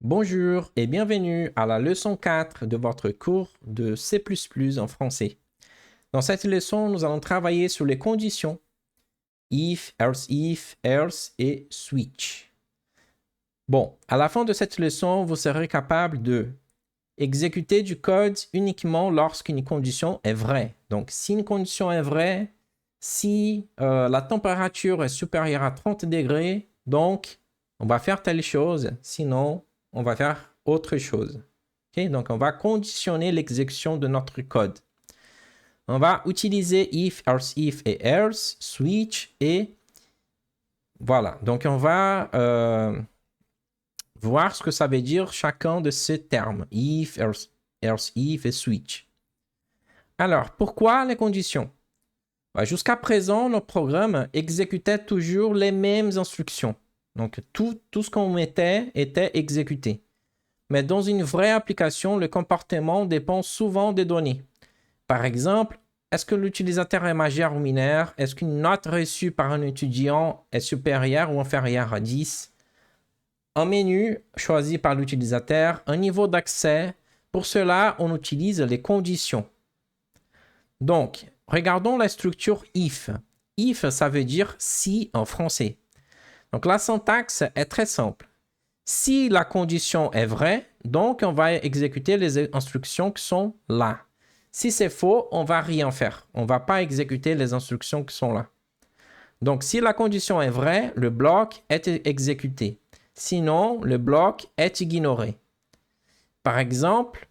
Bonjour et bienvenue à la leçon 4 de votre cours de C++ en français. Dans cette leçon, nous allons travailler sur les conditions if, else et switch. Bon, à la fin de cette leçon, vous serez capable de exécuter du code uniquement lorsqu'une condition est vraie. Donc, si une condition est vraie, si la température est supérieure à 30 degrés, donc on va faire telle chose, sinon on va faire autre chose. Okay? Donc, on va conditionner l'exécution de notre code. On va utiliser if et else, switch et voilà. Donc, on va voir ce que ça veut dire chacun de ces termes. If, else if et switch. Alors, pourquoi les conditions? Jusqu'à présent, nos programmes exécutaient toujours les mêmes instructions. Donc, tout ce qu'on mettait était exécuté. Mais dans une vraie application, le comportement dépend souvent des données. Par exemple, est-ce que l'utilisateur est majeur ou mineur? Est-ce qu'une note reçue par un étudiant est supérieure ou inférieure à 10? Un menu choisi par l'utilisateur, un niveau d'accès. Pour cela, on utilise les conditions. Donc, regardons la structure if. If, ça veut dire si en français. Donc, la syntaxe est très simple. Si la condition est vraie, donc on va exécuter les instructions qui sont là. Si c'est faux, on ne va rien faire. On ne va pas exécuter les instructions qui sont là. Donc, si la condition est vraie, le bloc est exécuté. Sinon, le bloc est ignoré. Par exemple,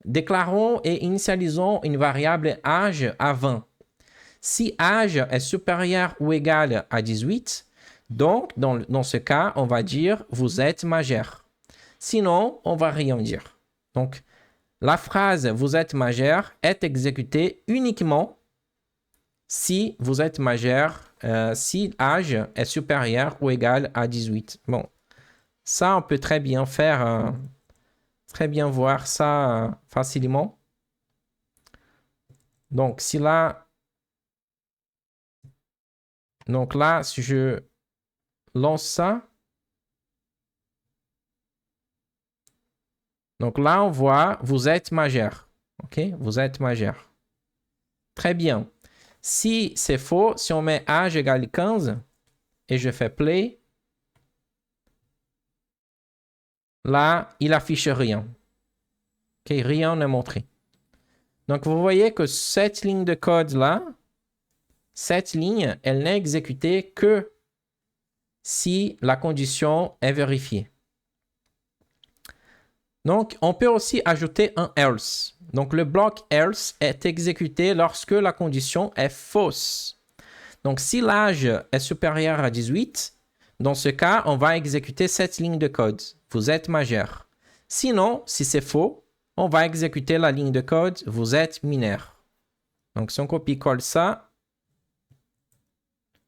déclarons et initialisons une variable âge à 20. Si âge est supérieur ou égal à 18, donc dans ce cas, on va dire « vous êtes majeur ». Sinon, on ne va rien dire. Donc, la phrase « vous êtes majeur » est exécutée uniquement si vous êtes majeur, si âge est supérieur ou égal à 18. Bon, ça, on peut très bien faire, très bien voir ça facilement. Donc, si là, si je lance ça, donc là, on voit, vous êtes majeur. OK? Vous êtes majeur. Très bien. Si c'est faux, si on met âge égale 15 et je fais play, là, il affiche rien. OK? Rien n'est montré. Donc, vous voyez que cette ligne de code-là, cette ligne, elle n'est exécutée que si la condition est vérifiée. Donc, on peut aussi ajouter un else. Donc, le bloc else est exécuté lorsque la condition est fausse. Donc, si l'âge est supérieur à 18, dans ce cas, on va exécuter cette ligne de code. Vous êtes majeur. Sinon, si c'est faux, on va exécuter la ligne de code. Vous êtes mineur. Donc, si on copie-colle ça,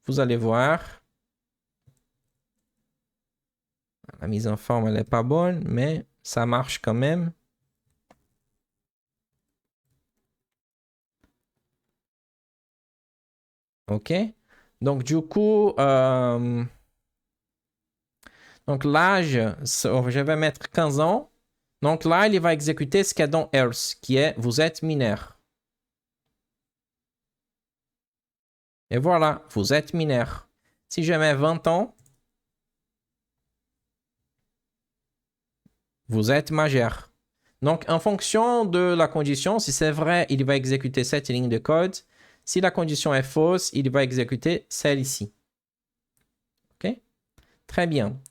vous allez voir. La mise en forme, elle n'est pas bonne, mais ça marche quand même. OK. Donc, du coup, donc l'âge, je vais mettre 15 ans. Donc là, il va exécuter ce qu'il y a dans else, qui est vous êtes mineur. Et voilà, vous êtes mineur. Si je mets 20 ans, vous êtes majeur. Donc, en fonction de la condition, si c'est vrai, il va exécuter cette ligne de code. Si la condition est fausse, il va exécuter celle ici. OK? Très bien.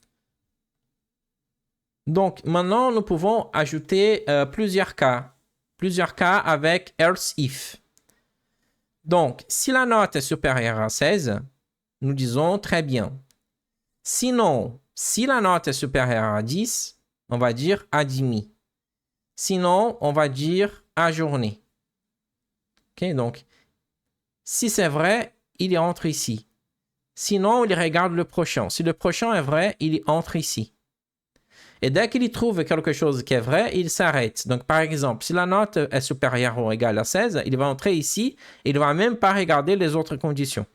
Donc, maintenant, nous pouvons ajouter plusieurs cas. Plusieurs cas avec else if. Donc, si la note est supérieure à 16, nous disons très bien. Sinon, si la note est supérieure à 10, on va dire à demi. Sinon, on va dire à journée. OK, donc, si c'est vrai, il entre ici. Sinon, il regarde le prochain. Si le prochain est vrai, il entre ici. Et dès qu'il trouve quelque chose qui est vrai, il s'arrête. Donc, par exemple, si la note est supérieure ou égale à 16, il va entrer ici et il ne va même pas regarder les autres conditions.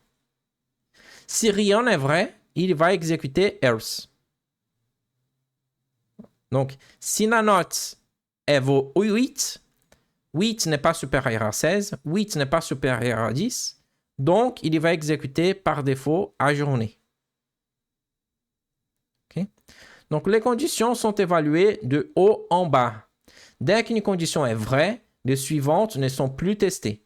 Si rien n'est vrai, il va exécuter else. Donc, si la note elle vaut 8, 8 n'est pas supérieur à 16, 8 n'est pas supérieur à 10, donc il va exécuter par défaut ajourner. Okay? Donc, les conditions sont évaluées de haut en bas. Dès qu'une condition est vraie, les suivantes ne sont plus testées.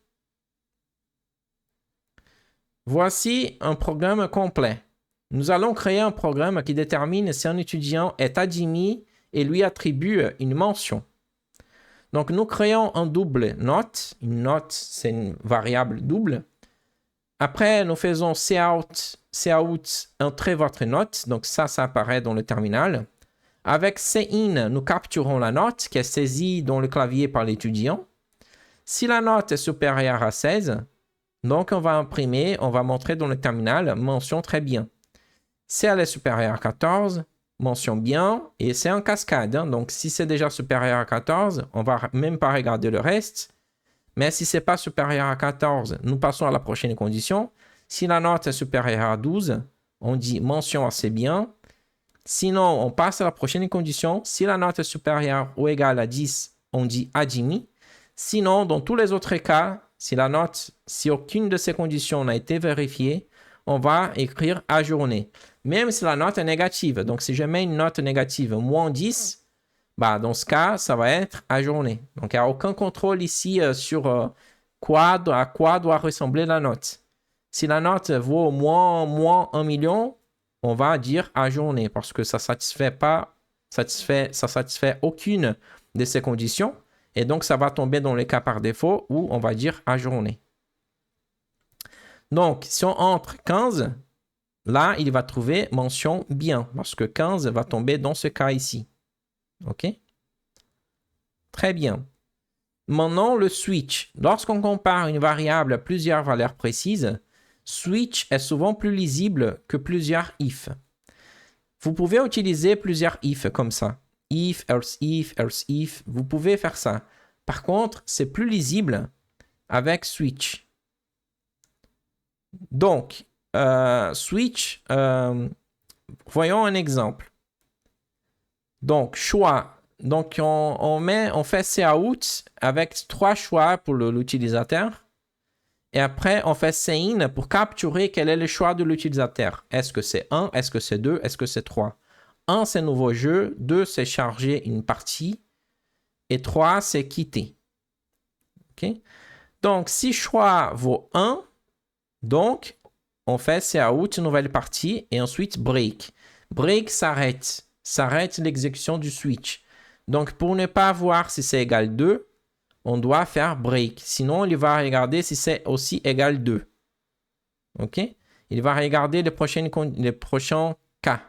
Voici un programme complet. Nous allons créer un programme qui détermine si un étudiant est admis et lui attribue une mention. Donc, nous créons un double note. Une note, c'est une variable double. Après, nous faisons cout, entrez votre note. Donc, ça apparaît dans le terminal. Avec cin, nous capturons la note qui est saisie dans le clavier par l'étudiant. Si la note est supérieure à 16, donc on va imprimer, on va montrer dans le terminal mention très bien. Si elle est supérieure à 14, mention bien, et c'est en cascade. Hein. Donc, si c'est déjà supérieur à 14, on ne va même pas regarder le reste. Mais si ce n'est pas supérieur à 14, nous passons à la prochaine condition. Si la note est supérieure à 12, on dit mention assez bien. Sinon, on passe à la prochaine condition. Si la note est supérieure ou égale à 10, on dit admis. Sinon, dans tous les autres cas, si aucune de ces conditions n'a été vérifiée, on va écrire ajourner. Même si la note est négative. Donc, si je mets une note négative moins 10, dans ce cas, ça va être ajourné. Donc, il n'y a aucun contrôle ici sur à quoi doit ressembler la note. Si la note vaut moins 1 million, on va dire ajourné parce que ça satisfait aucune de ces conditions. Et donc, ça va tomber dans le cas par défaut où on va dire ajourné. Donc, si on entre 15, là, il va trouver mention bien parce que 15 va tomber dans ce cas ici. OK? Très bien. Maintenant, le switch. Lorsqu'on compare une variable à plusieurs valeurs précises, switch est souvent plus lisible que plusieurs if. Vous pouvez utiliser plusieurs if comme ça. If, else if. Vous pouvez faire ça. Par contre, c'est plus lisible avec switch. Donc, switch, voyons un exemple. Donc, choix. Donc, on fait cout avec 3 choix pour l'utilisateur. Et après, on fait cin pour capturer quel est le choix de l'utilisateur. Est-ce que c'est 1? Est-ce que c'est 2? Est-ce que c'est 3? 1, c'est nouveau jeu. 2, c'est charger une partie. Et 3, c'est quitter. OK? Donc, si choix vaut 1, donc, on fait cout, nouvelle partie, et ensuite break. Break s'arrête l'exécution du switch. Donc, pour ne pas voir si c'est égal 2, on doit faire break. Sinon, il va regarder si c'est aussi égal 2. OK? Il va regarder les prochains cas.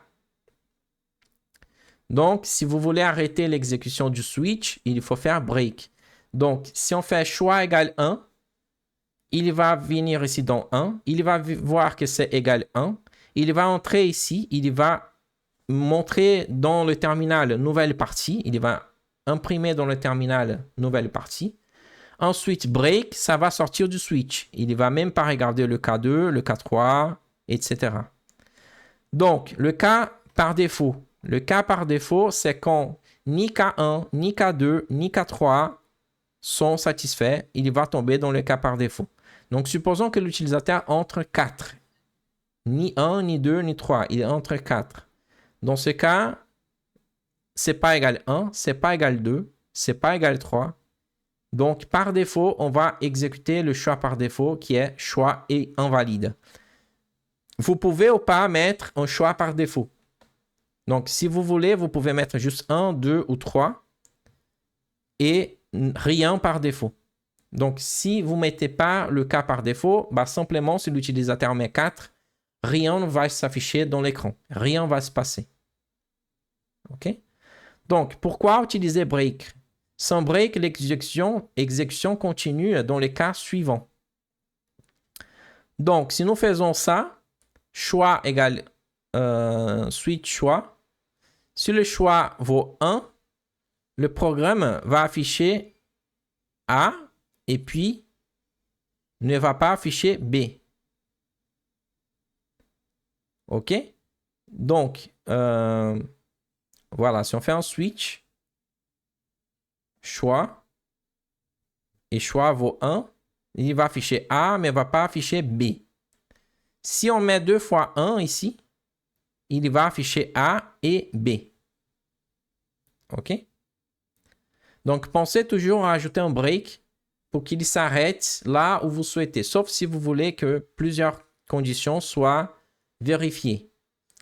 Donc, si vous voulez arrêter l'exécution du switch, il faut faire break. Donc, si on fait choix égale 1, il va venir ici dans 1. Il va voir que c'est égal 1. Il va entrer ici. Il va montrer dans le terminal nouvelle partie. Il va imprimer dans le terminal nouvelle partie. Ensuite, break, ça va sortir du switch. Il ne va même pas regarder le K2, le K3, etc. Donc, le cas par défaut. Le cas par défaut, c'est quand ni K1, ni K2, ni K3 sont satisfaits. Il va tomber dans le cas par défaut. Donc, supposons que l'utilisateur entre 4. Ni 1, ni 2, ni 3. Il entre 4. Dans ce cas, c'est pas égal 1, c'est pas égal 2, c'est pas égal 3. Donc, par défaut, on va exécuter le choix par défaut qui est choix et invalide. Vous pouvez ou pas mettre un choix par défaut. Donc, si vous voulez, vous pouvez mettre juste 1, 2 ou 3 et rien par défaut. Donc, si vous ne mettez pas le cas par défaut, simplement, si l'utilisateur met 4, rien ne va s'afficher dans l'écran. Rien ne va se passer. OK? Donc, pourquoi utiliser break? Sans break, l'exécution continue dans les cas suivants. Donc, si nous faisons ça, choix égale switch choix. Si le choix vaut 1, le programme va afficher A et puis ne va pas afficher B. OK? Donc, Voilà, si on fait un switch, choix, et choix vaut 1, il va afficher A, mais il ne va pas afficher B. Si on met 2 fois 1 ici, il va afficher A et B. OK? Donc, pensez toujours à ajouter un break pour qu'il s'arrête là où vous souhaitez, sauf si vous voulez que plusieurs conditions soient vérifiées.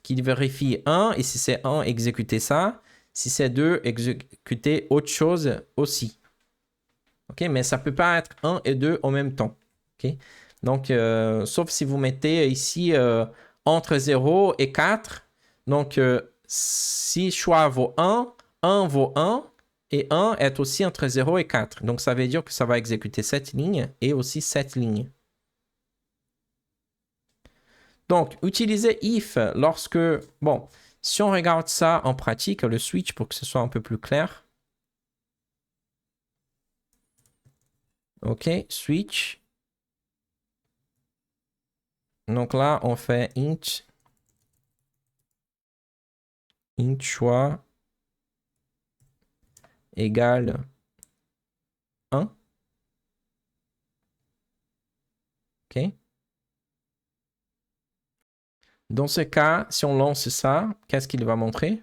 Qu'il vérifie 1, et si c'est 1, exécutez ça. Si c'est 2, exécutez autre chose aussi. OK? Mais ça ne peut pas être 1 et 2 en même temps. OK? Donc, sauf si vous mettez ici entre 0 et 4. Donc, si choix vaut 1, 1 vaut 1, et 1 est aussi entre 0 et 4. Donc, ça veut dire que ça va exécuter cette ligne et aussi cette ligne. Donc, utiliser if lorsque... Bon, si on regarde ça en pratique, le switch pour que ce soit un peu plus clair. OK, switch. Donc là, on fait int choix égale 1. OK. Dans ce cas, si on lance ça, qu'est-ce qu'il va montrer?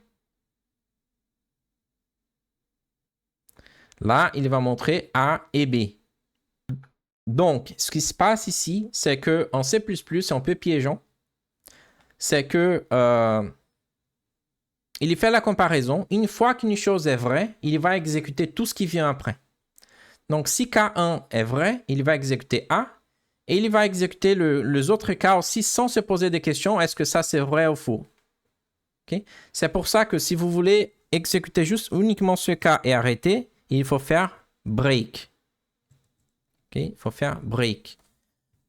Là, il va montrer A et B. Donc, ce qui se passe ici, c'est qu'en C++, c'est un peu piégeant. C'est que il fait la comparaison. Une fois qu'une chose est vraie, il va exécuter tout ce qui vient après. Donc, si K1 est vrai, il va exécuter A. Et il va exécuter les autres cas aussi sans se poser des questions. Est-ce que ça, c'est vrai ou faux? Okay? C'est pour ça que si vous voulez exécuter juste uniquement ce cas et arrêter, il faut faire break. Okay? Il faut faire break.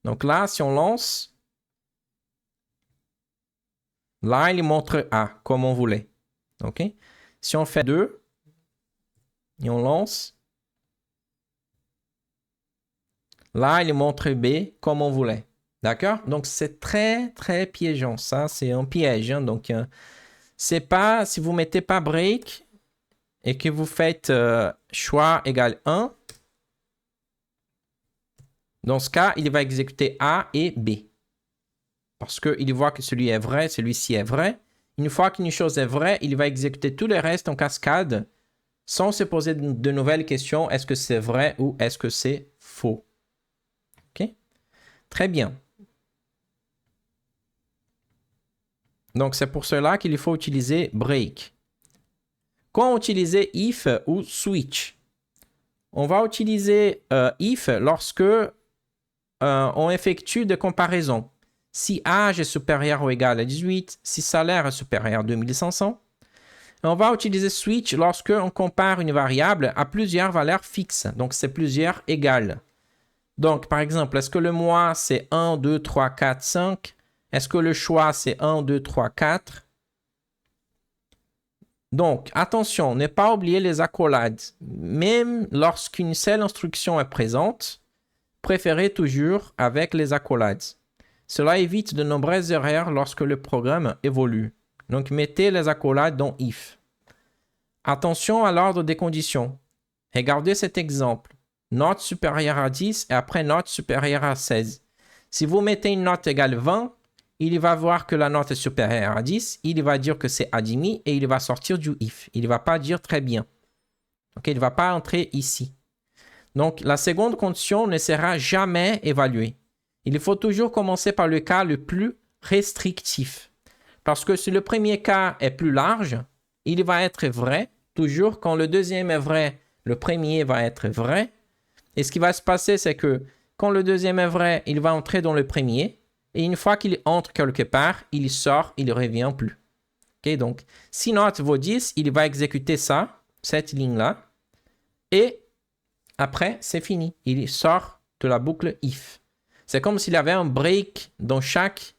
Donc là, si on lance, là, il montre A comme on voulait. OK? Si on fait 2 et on lance, là, il montre B comme on voulait. D'accord? Donc, c'est très, très piégeant. Ça, c'est un piège. Hein? Donc, c'est pas, si vous mettez pas break et que vous faites choix égale 1, dans ce cas, il va exécuter A et B. Parce qu'il voit que celui est vrai, celui-ci est vrai. Une fois qu'une chose est vraie, il va exécuter tout le reste en cascade sans se poser de nouvelles questions. Est-ce que c'est vrai ou est-ce que c'est faux? OK? Très bien. Donc, c'est pour cela qu'il faut utiliser break. Quand on utilise if ou switch, on va utiliser if lorsque on effectue des comparaisons. Si âge est supérieur ou égal à 18, si salaire est supérieur à 2500. On va utiliser switch lorsque on compare une variable à plusieurs valeurs fixes. Donc, c'est plusieurs égales. Donc, par exemple, est-ce que le mois, c'est 1, 2, 3, 4, 5? Est-ce que le choix, c'est 1, 2, 3, 4? Donc, attention, ne pas oublier les accolades. Même lorsqu'une seule instruction est présente, préférez toujours avec les accolades. Cela évite de nombreuses erreurs lorsque le programme évolue. Donc, mettez les accolades dans if. Attention à l'ordre des conditions. Regardez cet exemple. Note supérieure à 10 et après note supérieure à 16. Si vous mettez une note égale 20, il va voir que la note est supérieure à 10, il va dire que c'est admis et il va sortir du if. Il ne va pas dire très bien. Okay, il ne va pas entrer ici. Donc, la seconde condition ne sera jamais évaluée. Il faut toujours commencer par le cas le plus restrictif. Parce que si le premier cas est plus large, il va être vrai. Toujours, quand le deuxième est vrai, le premier va être vrai. Et ce qui va se passer, c'est que quand le deuxième est vrai, il va entrer dans le premier. Et une fois qu'il entre quelque part, il sort, il ne revient plus. Okay, donc, si note vaut 10, il va exécuter ça, cette ligne-là. Et après, c'est fini. Il sort de la boucle if. C'est comme s'il y avait un break dans chaque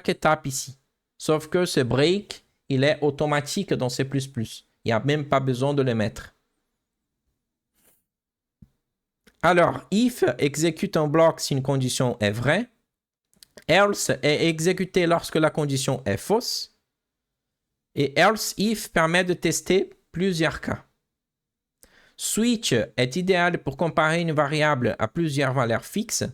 étape ici. Sauf que ce break, il est automatique dans C++. Il n'y a même pas besoin de le mettre. Alors, if exécute un bloc si une condition est vraie. Else est exécuté lorsque la condition est fausse. Et else if permet de tester plusieurs cas. Switch est idéal pour comparer une variable à plusieurs valeurs fixes.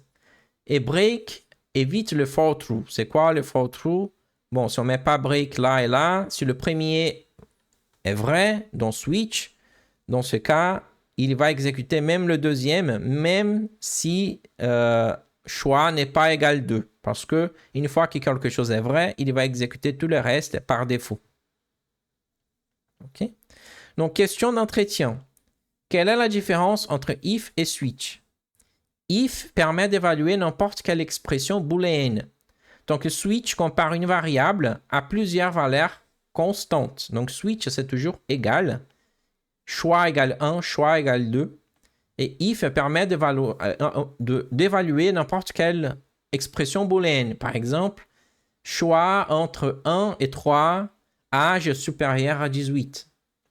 Et break évite le for true. C'est quoi le for true? Bon, si on ne met pas break là et là, si le premier est vrai dans switch, dans ce cas, il va exécuter même le deuxième, même si choix n'est pas égal 2. Parce que une fois que quelque chose est vrai, il va exécuter tout le reste par défaut. OK? Donc, question d'entretien. Quelle est la différence entre if et switch? If permet d'évaluer n'importe quelle expression booléenne. Donc, switch compare une variable à plusieurs valeurs constantes. Donc, switch, c'est toujours égal. Choix égale 1, choix égale 2. Et if permet d'évaluer n'importe quelle expression booléenne. Par exemple, choix entre 1 et 3, âge supérieur à 18.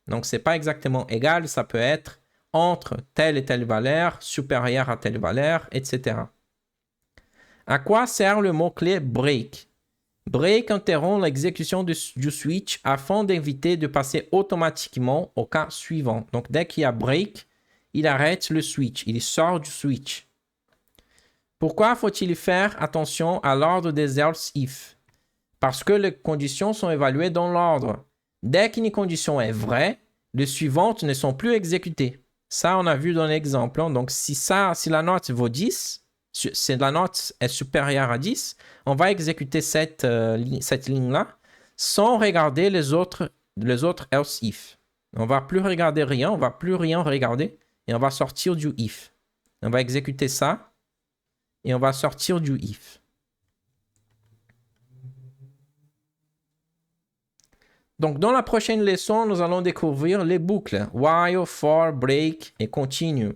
Donc, ce n'est pas exactement égal, ça peut être entre telle et telle valeur, supérieure à telle valeur, etc. À quoi sert le mot-clé break? Break interrompt l'exécution du switch afin d'éviter de passer automatiquement au cas suivant. Donc, dès qu'il y a break, il arrête le switch, il sort du switch. Pourquoi faut-il faire attention à l'ordre des else if? Parce que les conditions sont évaluées dans l'ordre. Dès qu'une condition est vraie, les suivantes ne sont plus exécutées. Ça, on a vu dans l'exemple. Donc, si la note vaut 10, si la note est supérieure à 10, on va exécuter cette ligne-là sans regarder les autres else if. On ne va plus regarder rien, on ne va plus rien regarder et on va sortir du if. On va exécuter ça et on va sortir du if. Donc, dans la prochaine leçon, nous allons découvrir les boucles while, for, break et continue.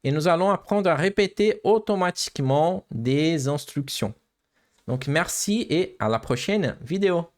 Et nous allons apprendre à répéter automatiquement des instructions. Donc, merci et à la prochaine vidéo.